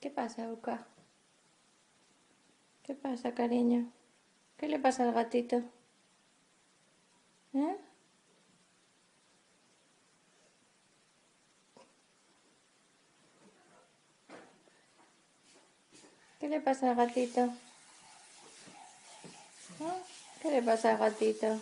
¿Qué pasa, Uka? ¿Qué pasa, cariño? ¿Qué le pasa al gatito? ¿Eh? ¿Qué le pasa al gatito? ¿Ah? ¿Qué le pasa al gatito?